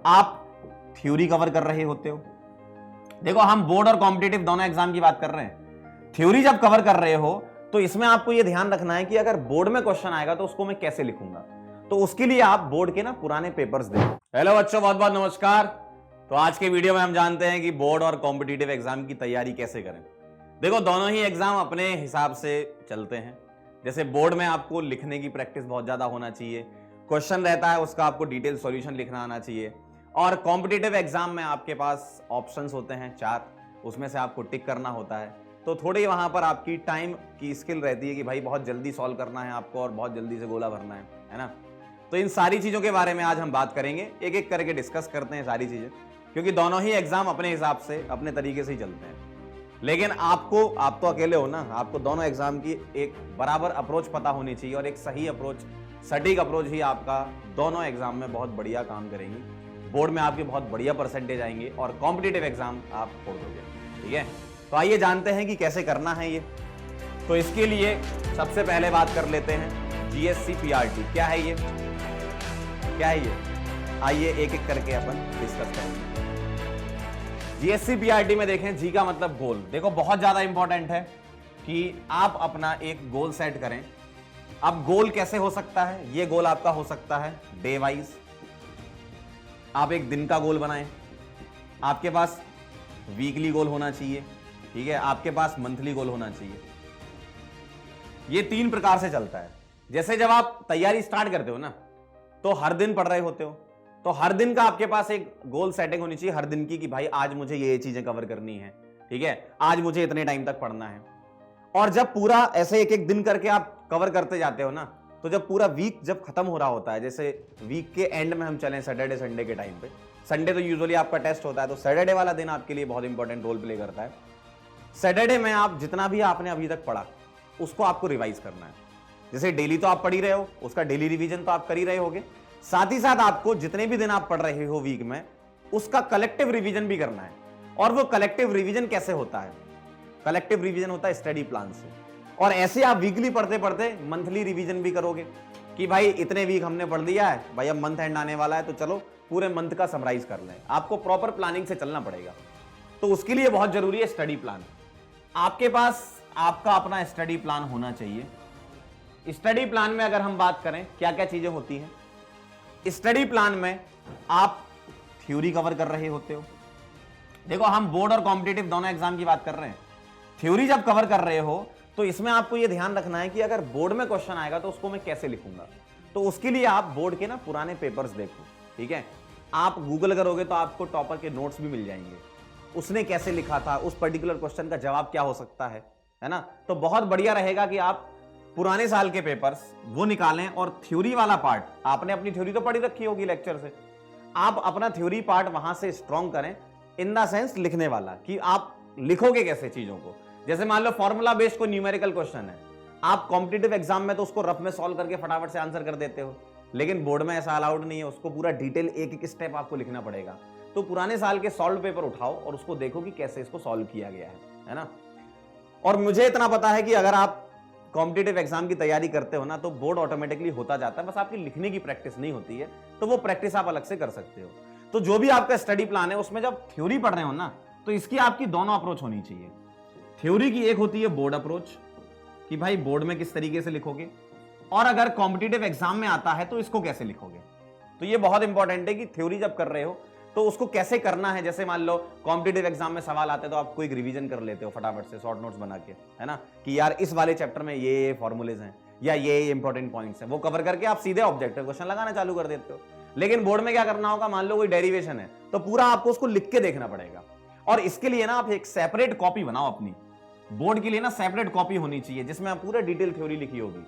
आप theory cover कर रहे होते हो। देखो हम बोर्ड और कॉम्पिटिटिव दोनों एग्जाम की बात कर रहे हैं। थ्योरी जब कवर कर रहे हो तो इसमें आपको यह ध्यान रखना है कि अगर बोर्ड में क्वेश्चन आएगा तो उसको मैं कैसे लिखूंगा। तो उसके लिए आप बोर्ड के ना पुराने पेपर्स देखो। हेलो बच्चों, बहुत बहुत नमस्कार। तो आज के वीडियो में हम जानते हैं कि बोर्ड और कॉम्पिटिटिव एग्जाम की तैयारी कैसे करें। देखो दोनों ही एग्जाम अपने हिसाब से चलते हैं। जैसे बोर्ड में आपको लिखने की प्रैक्टिस बहुत ज्यादा होना चाहिए, क्वेश्चन रहता है उसका आपको डिटेल सॉल्यूशन लिखना आना चाहिए। और कॉम्पिटिटिव एग्जाम में आपके पास ऑप्शंस होते हैं 4, उसमें से आपको टिक करना होता है। तो थोड़ी वहां पर आपकी टाइम की स्किल रहती है कि भाई बहुत जल्दी सॉल्व करना है आपको और बहुत जल्दी से गोला भरना है ना। तो इन सारी चीजों के बारे में आज हम बात करेंगे, एक एक करके डिस्कस करते हैं सारी चीजें, क्योंकि दोनों ही एग्जाम अपने हिसाब से अपने तरीके से ही चलते हैं। लेकिन आप तो अकेले हो ना, आपको दोनों एग्जाम की एक बराबर अप्रोच पता होनी चाहिए और एक सही अप्रोच, सटीक अप्रोच ही आपका दोनों एग्जाम में बहुत बढ़िया काम करेंगी। बोर्ड में आपके बहुत बढ़िया परसेंटेज आएंगे और कॉम्पिटिटिव एग्जाम आप छोड़ दोगे। ठीक है, तो आइए जानते हैं कि कैसे करना है ये। तो इसके लिए सबसे पहले बात कर लेते हैं जीएससी पीआरटी। क्या है ये, आइए एक एक करके अपन डिस्कस करेंगे। जीएससी पीआरटी में देखें, जी का मतलब गोल। देखो बहुत ज्यादा इंपॉर्टेंट है कि आप अपना एक गोल सेट करें। अब गोल कैसे हो सकता है, ये गोल आपका हो सकता है डे वाइज। आप एक दिन का गोल बनाएं, आपके पास वीकली गोल होना चाहिए, ठीक है, आपके पास मंथली गोल होना चाहिए। ये 3 प्रकार से चलता है। जैसे जब आप तैयारी स्टार्ट करते हो ना, तो हर दिन पढ़ रहे होते हो, तो हर दिन का आपके पास एक गोल सेटिंग होनी चाहिए हर दिन की कि भाई आज मुझे ये चीजें कवर करनी है, ठीक है, आज मुझे इतने टाइम तक पढ़ना है। और जब पूरा ऐसे एक एक दिन करके आप कवर करते जाते हो ना, तो जब पूरा वीक जब खत्म हो रहा होता है, जैसे वीक के एंड में हम चलें सैटरडे संडे के टाइम पे, संडे तो यूजुअली आपका टेस्ट होता है, तो सैटरडे वाला दिन आपके लिए बहुत इंपॉर्टेंट रोल प्ले करता है। सैटरडे में आप जितना भी आपने अभी तक पढ़ा उसको आपको रिवाइज करना है। जैसे डेली तो आप पढ़ ही रहे हो, उसका डेली रिवीजन तो आप कर ही रहे होगे, साथ ही साथ आपको जितने भी दिन आप पढ़ रहे हो वीक में, उसका कलेक्टिव रिवीजन भी करना है। और वो कलेक्टिव रिवीजन कैसे होता है? कलेक्टिव रिवीजन होता है स्टडी प्लान से। और ऐसे आप वीकली पढ़ते पढ़ते मंथली रिवीजन भी करोगे कि भाई इतने वीक हमने पढ़ लिया है, भाई अब मंथ एंड आने वाला है, तो चलो पूरे मंथ का समराइज कर लें। आपको प्रॉपर प्लानिंग से चलना पड़ेगा। तो उसके लिए बहुत जरूरी है स्टडी प्लान। आपके पास आपका अपना स्टडी प्लान होना चाहिए। स्टडी प्लान में अगर हम बात करें क्या क्या चीजें होती हैं, स्टडी प्लान में आप थ्योरी कवर कर रहे होते हो। देखो हम बोर्ड और कॉम्पिटिटिव दोनों एग्जाम की बात कर रहे हैं। थ्योरी जब कवर कर रहे हो तो इसमें आपको यह ध्यान रखना है कि अगर बोर्ड में क्वेश्चन आएगा तो उसको मैं कैसे लिखूंगा। तो उसके लिए आप बोर्ड के ना पुराने पेपर्स देखो, ठीक है। आप गूगल करोगे तो आपको टॉपर के नोट्स भी मिल जाएंगे, उसने कैसे लिखा था, उस पर्टिकुलर क्वेश्चन का जवाब क्या हो सकता है ना। तो बहुत बढ़िया रहेगा कि आप पुराने साल के पेपर्स वो निकालें और थ्योरी वाला पार्ट, आपने अपनी थ्योरी तो पढ़ी रखी होगी लेक्चर से, आप अपना थ्योरी पार्ट वहां से स्ट्रॉन्ग करें, इन द सेंस लिखने वाला कि आप लिखोगे कैसे चीजों को। जैसे मान लो फॉर्मूला बेस्ड कोई न्यूमेरिकल क्वेश्चन है, आप कॉम्पिटिटिव एग्जाम में तो उसको रफ में सॉल्व करके फटाफट से आंसर कर देते हो, लेकिन बोर्ड में ऐसा अलाउड नहीं है, उसको पूरा डिटेल एक एक स्टेप आपको लिखना पड़ेगा। तो पुराने साल के सॉल्व पेपर उठाओ और उसको देखो कि कैसे इसको सॉल्व किया गया है ना। और मुझे इतना पता है कि अगर आप कॉम्पिटिटिव एग्जाम की तैयारी करते हो ना, तो बोर्ड ऑटोमेटिकली होता जाता है, बस आपकी लिखने की प्रैक्टिस नहीं होती है, तो वो प्रैक्टिस आप अलग से कर सकते हो। तो जो भी आपका स्टडी प्लान है उसमें जब थ्योरी पढ़ रहे हो ना, तो इसकी आपकी दोनों अप्रोच होनी चाहिए। थ्योरी की एक होती है बोर्ड अप्रोच कि भाई बोर्ड में किस तरीके से लिखोगे, और अगर कॉम्पिटिटिव एग्जाम में आता है तो इसको कैसे लिखोगे। तो ये बहुत इंपॉर्टेंट है कि थ्योरी जब कर रहे हो तो उसको कैसे करना है। जैसे मान लो कॉम्पिटिटिव एग्जाम में सवाल आते हैं तो आप कोई रिवीजन कर लेते हो फटाफट से शॉर्ट नोट्स बना के, है ना, कि यार इस वाले चैप्टर में ये फॉर्मूलेज हैं या ये इंपॉर्टेंट पॉइंट्स हैं, वो कवर करके आप सीधे ऑब्जेक्टिव क्वेश्चन लगाना चालू कर देते हो। लेकिन बोर्ड में क्या करना होगा, मान लो कोई डेरिवेशन है तो पूरा आपको उसको लिख के देखना पड़ेगा। और इसके लिए ना आप एक सेपरेट कॉपी बनाओ अपनी, बोर्ड के लिए ना सेपरेट कॉपी होनी चाहिए जिसमें आप पूरा डिटेल थ्योरी लिखी होगी,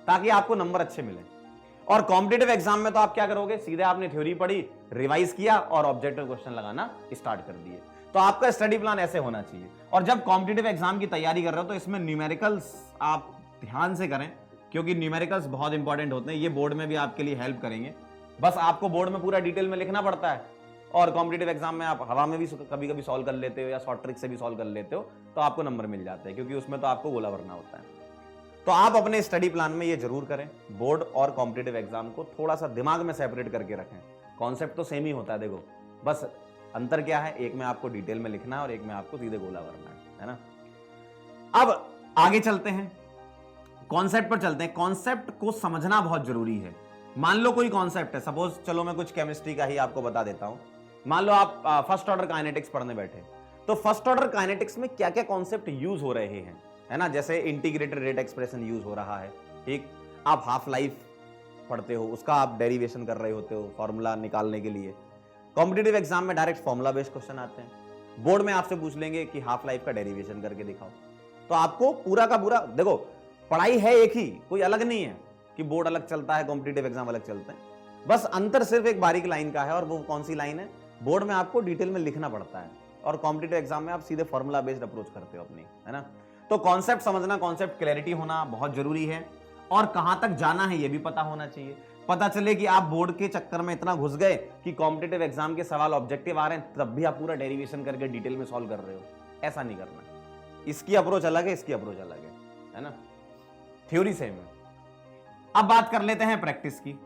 ताकि आपको नंबर अच्छे मिले। और कॉम्पिटिटिव एग्जाम में तो आप क्या करोगे, सीधे आपने थ्योरी पढ़ी, रिवाइज किया और ऑब्जेक्टिव क्वेश्चन लगाना स्टार्ट कर दिए। तो आपका स्टडी प्लान ऐसे होना चाहिए। और जब कॉम्पिटिटिव एग्जाम की तैयारी कर रहे हो तो इसमें न्यूमेरिकल्स आप ध्यान से करें, क्योंकि न्यूमेरिकल्स बहुत इंपॉर्टेंट होते हैं, ये बोर्ड में भी आपके लिए हेल्प करेंगे। बस आपको बोर्ड में पूरा डिटेल में लिखना पड़ता है, और कॉम्पिटिटिव एग्जाम में आप हवा में भी कभी कभी सॉल्व कर लेते हो या शॉर्ट ट्रिक से भी सॉल्व कर लेते हो, तो आपको नंबर मिल जाते हैं, क्योंकि उसमें तो आपको गोला भरना होता है। तो आप अपने स्टडी प्लान में ये जरूर करें, बोर्ड और कॉम्पिटिटिव एग्जाम को थोड़ा सा दिमाग में सेपरेट करके रखें। कॉन्सेप्ट तो सेम ही होता है, देखो बस अंतर क्या है, एक में आपको डिटेल में लिखना है और एक में आपको सीधे गोला करना है ना। अब आगे चलते हैं, कॉन्सेप्ट पर चलते हैं। कॉन्सेप्ट को समझना बहुत जरूरी है। मान लो कोई कॉन्सेप्ट है, सपोज चलो मैं कुछ केमिस्ट्री का ही आपको बता देता हूं। मान लो आप फर्स्ट ऑर्डर काइनेटिक्स पढ़ने बैठे, तो फर्स्ट ऑर्डर काइनेटिक्स में क्या क्या कॉन्सेप्ट यूज हो रहे हैं, है ना। जैसे इंटीग्रेटेड रेट एक्सप्रेशन यूज हो रहा है, ठीक। आप हाफ लाइफ पढ़ते हो, उसका आप डेरिवेशन कर रहे होते हो फॉर्मूला निकालने के लिए। कॉम्पिटिटिव एग्जाम में डायरेक्ट फॉर्मूला बेस्ड क्वेश्चन आते हैं। बोर्ड में आपसे पूछ लेंगे कि हाफ लाइफ का डेरिवेशन करके दिखाओ, तो आपको पूरा का पूरा, देखो पढ़ाई है एक ही, कोई अलग नहीं है कि बोर्ड अलग चलता है कॉम्पिटिटिव एग्जाम अलग चलता है। बस अंतर सिर्फ एक बारीक लाइन का है, और वो कौन सी लाइन है, बोर्ड में आपको डिटेल में लिखना पड़ता है और कॉम्पिटिटिव एग्जाम में आप सीधे फॉर्मूला बेस्ड अप्रोच करते हो अपनी, है ना। तो कॉन्सेप्ट समझना, कॉन्सेप्ट क्लैरिटी होना बहुत जरूरी है, और कहां तक जाना है ये भी पता होना चाहिए। पता चले कि आप बोर्ड के चक्कर में इतना घुस गए कि कॉम्पिटिटिव एग्जाम के सवाल ऑब्जेक्टिव आ रहे हैं, तब भी आप पूरा डेरिवेशन करके डिटेल में सॉल्व कर रहे हो, ऐसा नहीं करना। इसकी अप्रोच अलग है, इसकी अप्रोच अलग है ना। थ्योरी सेम है। अब बात कर लेते हैं प्रैक्टिस की।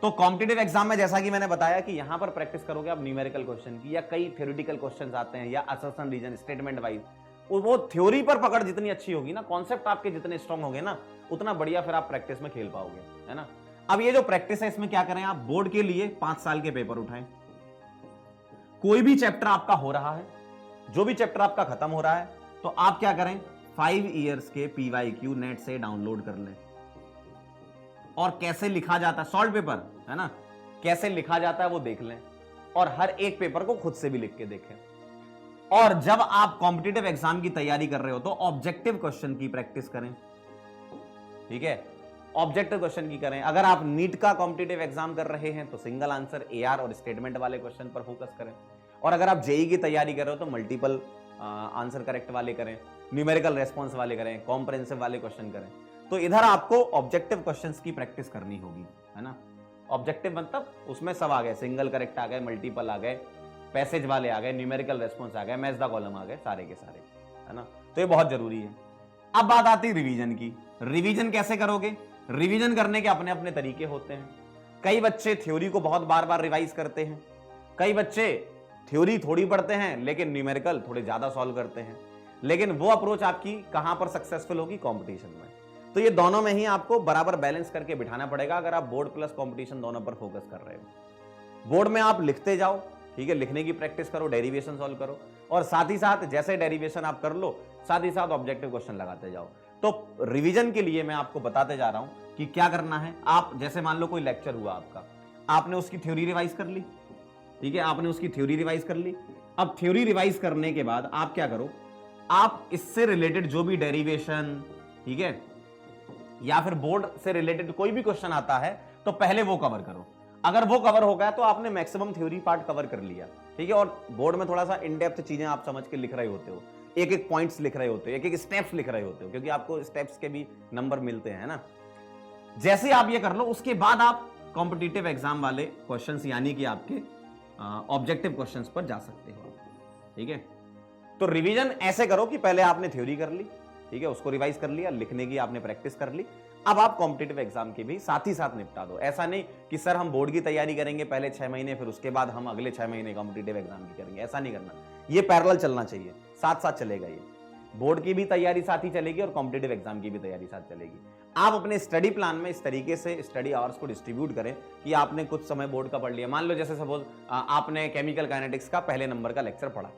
तो कॉम्पिटिटिव एग्जाम में जैसा कि मैंने बताया कि यहां पर प्रैक्टिस करोगे आप न्यूमेरिकल क्वेश्चन की, या कई थ्योरेटिकल क्वेश्चंस आते हैं, या असर्शन रीजन स्टेटमेंट वाइज। वो थ्योरी पर पकड़ जितनी अच्छी होगी ना, कॉन्सेप्ट आपके जितने स्ट्रांग होंगे ना, उतना बढ़िया फिर आप प्रैक्टिस में खेल पाओगे, है ना। अब ये जो प्रैक्टिस है, इसमें क्या करें आप, बोर्ड के लिए 5 साल के पेपर उठाएं। कोई भी चैप्टर आपका हो रहा है, जो भी चैप्टर आपका खत्म हो रहा है, तो आप क्या करें, 5 इयर्स के PYQ नेट से डाउनलोड कर लें, और कैसे लिखा जाता है सॉल्व पेपर, है ना, कैसे लिखा जाता है वो देख लें, और हर एक पेपर को खुद से भी लिख के देखें। और जब आप कॉम्पिटिटिव एग्जाम की तैयारी कर रहे हो तो ऑब्जेक्टिव क्वेश्चन की प्रैक्टिस करें, ठीक है, ऑब्जेक्टिव क्वेश्चन की करें। अगर आप नीट का कॉम्पिटिटिव एग्जाम कर रहे हैं तो सिंगल आंसर AR और स्टेटमेंट वाले क्वेश्चन पर फोकस करें, और अगर आप JEE की तैयारी कर रहे हो तो मल्टीपल आंसर करेक्ट वाले करें, न्यूमेरिकल रेस्पॉन्स वाले करें, कॉम्प्रिहेंसिव वाले क्वेश्चन करें। तो इधर आपको ऑब्जेक्टिव क्वेश्चंस की प्रैक्टिस करनी होगी, है ना। ऑब्जेक्टिव मतलब उसमें सब आ गए, सिंगल करेक्ट आ गए, मल्टीपल आ गए, पैसेज वाले आ गए, न्यूमेरिकल रेस्पॉन्स आ गए, मैच द कॉलम आ गए, सारे के सारे, है ना। तो ये बहुत जरूरी है। अब बात आती है रिवीजन की। रिवीजन कैसे करोगे, रिवीजन करने के अपने अपने तरीके होते हैं। कई बच्चे थ्योरी को बहुत बार बार रिवाइज करते हैं, कई बच्चे थ्योरी थोड़ी पढ़ते हैं लेकिन न्यूमेरिकल थोड़े ज्यादा सॉल्व करते हैं। लेकिन वो अप्रोच आपकी कहां पर सक्सेसफुल होगी, कंपटीशन में। तो ये दोनों में ही आपको बराबर बैलेंस करके बिठाना पड़ेगा अगर आप बोर्ड प्लस कंपटीशन दोनों पर फोकस कर रहे हो। बोर्ड में आप लिखते जाओ, ठीक है, लिखने की प्रैक्टिस करो, डेरिवेशन सॉल्व करो, और साथ ही साथ जैसे डेरिवेशन आप कर लो, साथ ही साथ ऑब्जेक्टिव क्वेश्चन लगाते जाओ। तो रिवीजन के लिए मैं आपको बताते जा रहा हूं कि क्या करना है। आप जैसे मान लो कोई लेक्चर हुआ आपका, आपने उसकी थ्योरी रिवाइज कर ली, ठीक है, आपने उसकी थ्योरी रिवाइज कर ली। अब थ्योरी रिवाइज करने के बाद आप क्या करो, आप इससे रिलेटेड जो भी डेरिवेशन, ठीक है, या फिर बोर्ड से रिलेटेड कोई भी क्वेश्चन आता है तो पहले वो कवर करो। अगर वो कवर हो गया तो आपने मैक्सिमम थ्योरी पार्ट कवर कर लिया, ठीक है। और बोर्ड में थोड़ा सा इन डेप्थ चीजें आप समझ के लिख रहे होते हो, एक एक पॉइंट्स लिख रहे होते हो, एक एक स्टेप्स लिख रहे होते हो, क्योंकि आपको स्टेप्स के भी नंबर मिलते हैं ना। जैसे आप ये कर लो, उसके बाद आप कॉम्पिटिटिव एग्जाम वाले क्वेश्चंस यानी कि आपके ऑब्जेक्टिव क्वेश्चंस पर जा सकते हो, ठीक है। तो रिवीजन ऐसे करो कि पहले आपने थ्योरी कर ली, ठीक है, उसको रिवाइज कर लिया, लिखने की आपने प्रैक्टिस कर ली। अब आप कॉम्पिटिटिव एग्जाम की भी साथ ही साथ निपटा दो। ऐसा नहीं कि सर हम बोर्ड की तैयारी करेंगे पहले 6 महीने, फिर उसके बाद हम अगले 6 महीने कॉम्पिटिटिव एग्जाम की करेंगे, ऐसा नहीं करना। ये पैरेलल चलना चाहिए, साथ साथ चलेगा। ये बोर्ड की भी तैयारी साथ ही चलेगी और कॉम्पिटिटिव एग्जाम की भी तैयारी साथ चलेगी। आप अपने स्टडी प्लान में इस तरीके से स्टडी आवर्स को डिस्ट्रीब्यूट करें कि आपने कुछ समय बोर्ड का पढ़ लिया। मान लो जैसे सपोज आपने केमिकल काइनेटिक्स का पहले नंबर का लेक्चर पढ़ा,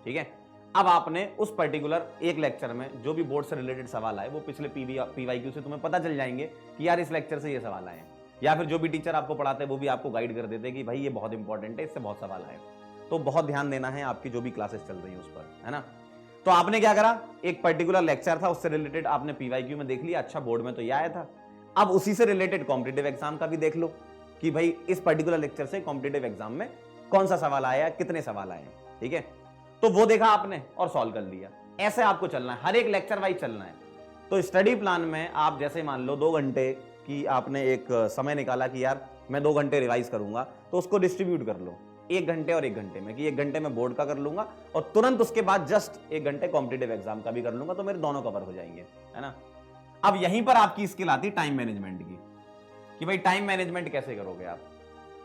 ठीक है। अब आपने उस पर्टिकुलर एक लेक्चर में जो भी बोर्ड से रिलेटेड सवाल आए वो पिछले PYQ से तुम्हें पता चल जाएंगे कि यार इस लेक्चर से ये सवाल आए हैं, या फिर जो भी टीचर आपको पढ़ाते हैं वो भी आपको गाइड कर देते हैं कि भाई ये बहुत इंपॉर्टेंट है, इससे बहुत सवाल आए। तो बहुत ध्यान देना है आपकी जो भी क्लासेस चल रही है उस पर, है ना। तो आपने क्या करा, एक पर्टिकुलर लेक्चर था, उससे रिलेटेड आपने PYQ में देख लिया, अच्छा बोर्ड में तो ये आया था। अब उसी से रिलेटेड कॉम्पिटिटिव एग्जाम का भी देख लो कि भाई इस पर्टिकुलर लेक्चर से कॉम्पिटिटिव एग्जाम में कौन सा सवाल आया, कितने सवाल आए, ठीक है। तो वो देखा आपने और सॉल्व कर लिया। ऐसे आपको चलना है, हर एक लेक्चर वाइज चलना है। तो स्टडी प्लान में आप जैसे मान लो 2 घंटे की आपने एक समय निकाला कि यार मैं 2 घंटे रिवाइज करूंगा, तो उसको डिस्ट्रीब्यूट कर लो 1 घंटे और 1 घंटे में, कि 1 घंटे में बोर्ड का कर लूंगा और तुरंत उसके बाद जस्ट 1 घंटे कॉम्पिटिटिव एग्जाम का भी कर लूंगा, तो मेरे दोनों कवर हो जाएंगे, है ना। अब यहीं पर आपकी स्किल आती है टाइम मैनेजमेंट की, कि भाई टाइम मैनेजमेंट कैसे करोगे आप।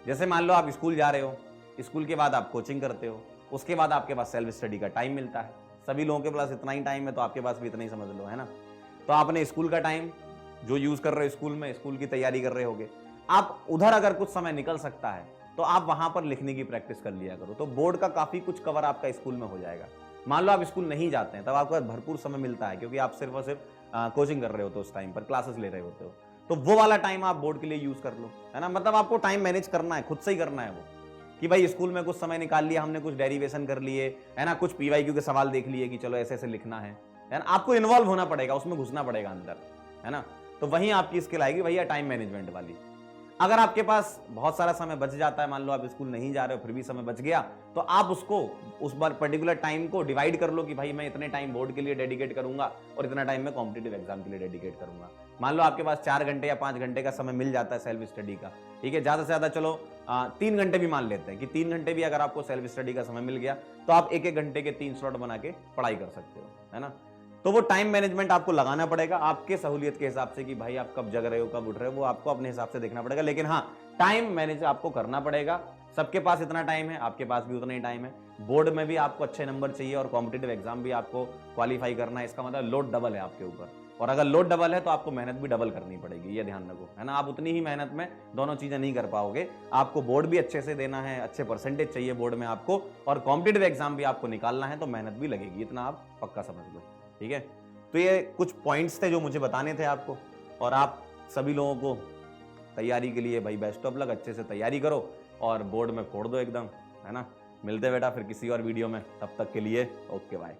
जैसे मान लो आप स्कूल जा रहे हो, स्कूल के बाद आप कोचिंग करते हो, उसके बाद आपके पास सेल्फ स्टडी का टाइम मिलता है। सभी लोगों के पास इतना ही टाइम है, तो आपके पास भी इतना ही समझ लो, है ना। तो आपने स्कूल का टाइम जो यूज कर रहे हो स्कूल में, स्कूल की तैयारी कर रहे होगे, आप उधर अगर कुछ समय निकल सकता है तो आप वहां पर लिखने की प्रैक्टिस कर लिया करो, तो बोर्ड का काफी कुछ कवर आपका स्कूल में हो जाएगा। मान लो आप स्कूल नहीं जाते हैं, तब आपको भरपूर समय मिलता है, क्योंकि आप सिर्फ और सिर्फ कोचिंग कर रहे होते हो, उस टाइम पर क्लासेस ले रहे होते हो, तो वो वाला टाइम आप बोर्ड के लिए यूज कर लो, है ना। मतलब आपको टाइम मैनेज करना है, खुद से ही करना है वो, कि भाई स्कूल में कुछ समय निकाल लिया हमने, कुछ डेरिवेशन कर लिए, है ना, कुछ पीवाईक्यू के सवाल देख लिए कि चलो ऐसे ऐसे लिखना है ना। आपको इन्वॉल्व होना पड़ेगा, उसमें घुसना पड़ेगा अंदर, है ना। तो वहीं आपकी स्किल आएगी भैया टाइम मैनेजमेंट वाली। अगर आपके पास बहुत सारा समय बच जाता है, मान लो आप स्कूल नहीं जा रहे हो फिर भी समय बच गया, तो आप उसको उस बार पर्टिकुलर टाइम को डिवाइड कर लो कि भाई मैं इतने टाइम बोर्ड के लिए डेडिकेट करूंगा और इतना टाइम मैं कॉम्पिटिटिव एग्जाम के लिए डेडिकेट करूंगा। मान लो आपके पास 4 घंटे या 5 घंटे का समय मिल जाता है सेल्फ स्टडी का, ठीक है, ज्यादा से ज्यादा चलो 3 घंटे भी मान लेते हैं कि 3 घंटे भी अगर आपको सेल्फ स्टडी का समय मिल गया, तो आप 1-1 घंटे के 3 स्लॉट बना के पढ़ाई कर सकते हो, है ना। तो वो टाइम मैनेजमेंट आपको लगाना पड़ेगा आपके सहूलियत के हिसाब से, कि भाई आप कब जग रहे हो कब उठ रहे हो, वो आपको अपने हिसाब से देखना पड़ेगा। लेकिन हाँ, टाइम मैनेज आपको करना पड़ेगा। सबके पास इतना टाइम है, आपके पास भी उतना ही टाइम है। बोर्ड में भी आपको अच्छे नंबर चाहिए और कॉम्पिटिटिव एग्जाम भी आपको क्वालिफाई करना है, इसका मतलब लोड डबल है आपके ऊपर। और अगर लोड डबल है तो आपको मेहनत भी डबल करनी पड़ेगी, ये ध्यान रखो, है ना। आप उतनी ही मेहनत में दोनों चीजें नहीं कर पाओगे। आपको बोर्ड भी अच्छे से देना है, अच्छे परसेंटेज चाहिए बोर्ड में आपको, और कॉम्पिटिटिव एग्जाम भी आपको निकालना है, तो मेहनत भी लगेगी, इतना आप पक्का समझ लो, ठीक है। तो ये कुछ पॉइंट्स थे जो मुझे बताने थे आपको, और आप सभी लोगों को तैयारी के लिए भाई बेस्ट ऑफ लक, अच्छे से तैयारी करो और बोर्ड में फोड़ दो एकदम, है ना। मिलते बेटा फिर किसी और वीडियो में, तब तक के लिए ओके बाय।